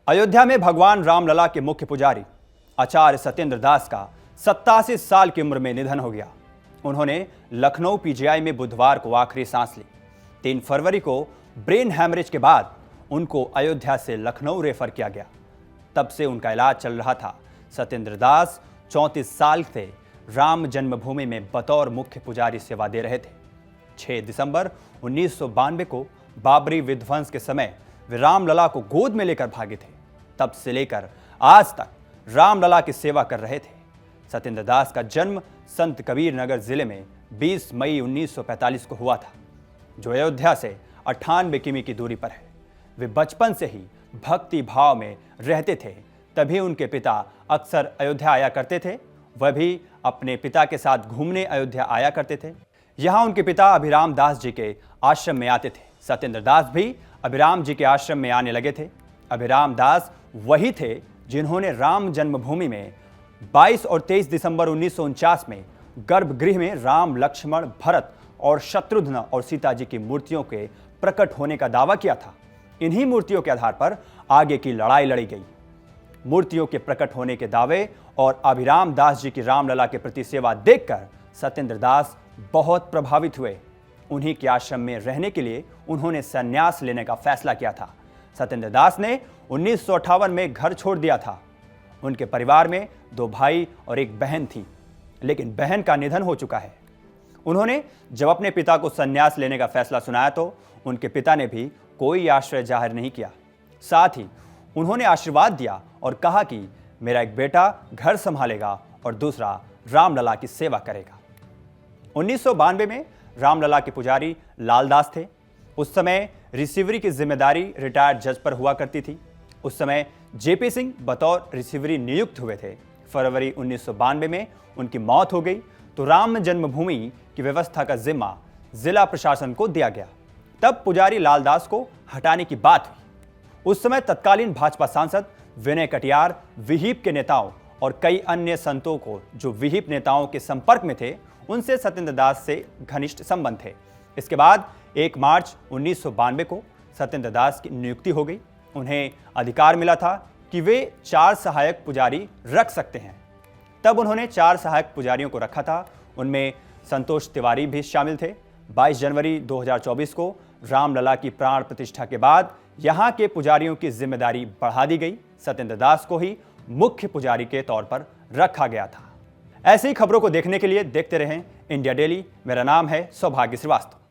अयोध्या में भगवान रामलला के मुख्य पुजारी आचार्य सत्येंद्र दास का 87 साल की उम्र में निधन हो गया। उन्होंने लखनऊ पीजीआई में बुधवार को आखिरी सांस ली। 3 फरवरी को ब्रेन हैमरेज के बाद उनको अयोध्या से लखनऊ रेफर किया गया। तब से उनका इलाज चल रहा था। सत्येंद्र दास 34 साल से राम जन्मभूमि में बतौर मुख्य पुजारी सेवा दे रहे थे। 6 दिसंबर 1992 को बाबरी विध्वंस के समय वे रामलला को गोद में लेकर भागे थे। तब से लेकर आज तक रामलला की सेवा कर रहे थे। सत्येंद्र दास का जन्म संत कबीर नगर जिले में 20 मई 1945 को हुआ था, जो अयोध्या से 98 किमी की दूरी पर है। वे बचपन से ही भक्ति भाव में रहते थे, तभी उनके पिता अक्सर अयोध्या आया करते थे। वह भी अपने पिता के साथ घूमने अयोध्या आया करते थे। यहाँ उनके पिता अभिराम दास जी के आश्रम में आते थे। सत्येंद्र दास भी अभिराम जी के आश्रम में आने लगे थे। अभिराम दास वही थे जिन्होंने राम जन्मभूमि में 22 और 23 दिसंबर 1949 में गर्भगृह में राम, लक्ष्मण, भरत और शत्रुघ्न और सीता जी की मूर्तियों के प्रकट होने का दावा किया था। इन्हीं मूर्तियों के आधार पर आगे की लड़ाई लड़ी गई। मूर्तियों के प्रकट होने के दावे और अभिराम दास जी की रामलला के प्रति सेवा देखकर सत्येंद्र दास बहुत प्रभावित हुए। उन्हीं के आश्रम में रहने के लिए उन्होंने संन्यास लेने का फैसला किया था। सत्येंद्र दास ने 1958 में घर छोड़ दिया था। उनके परिवार में 2 भाई और 1 बहन थी, लेकिन बहन का निधन हो चुका है। उन्होंने जब अपने पिता को संन्यास लेने का फैसला सुनाया तो उनके पिता ने भी कोई आश्रय जाहिर नहीं किया। साथ ही उन्होंने आशीर्वाद दिया और कहा कि मेरा एक बेटा घर संभालेगा और दूसरा रामलला की सेवा करेगा। 1992 में रामलला के पुजारी लालदास थे। उस समय रिसीवरी की जिम्मेदारी रिटायर्ड जज पर हुआ करती थी। उस समय जेपी सिंह बतौर रिसीवरी नियुक्त हुए थे। फरवरी 1992 में उनकी मौत हो गई तो राम जन्मभूमि की व्यवस्था का जिम्मा जिला प्रशासन को दिया गया। तब पुजारी लालदास को हटाने की बात हुई। उस समय तत्कालीन भाजपा सांसद विनय कटियार, विहिप के नेताओं और कई अन्य संतों को जो विहिप नेताओं के संपर्क में थे, उनसे सत्येंद्र दास से घनिष्ठ संबंध थे। इसके बाद 1 मार्च 1992 को सत्येंद्र दास की नियुक्ति हो गई। उन्हें अधिकार मिला था कि वे 4 सहायक पुजारी रख सकते हैं। तब उन्होंने 4 सहायक पुजारियों को रखा था। उनमें संतोष तिवारी भी शामिल थे। 22 जनवरी 2024 को रामलला की प्राण प्रतिष्ठा के बाद यहाँ के पुजारियों की जिम्मेदारी बढ़ा दी गई। सत्येंद्र दास को ही मुख्य पुजारी के तौर पर रखा गया था। ऐसी खबरों को देखने के लिए देखते रहें इंडिया डेली। मेरा नाम है सौभाग्य श्रीवास्तव।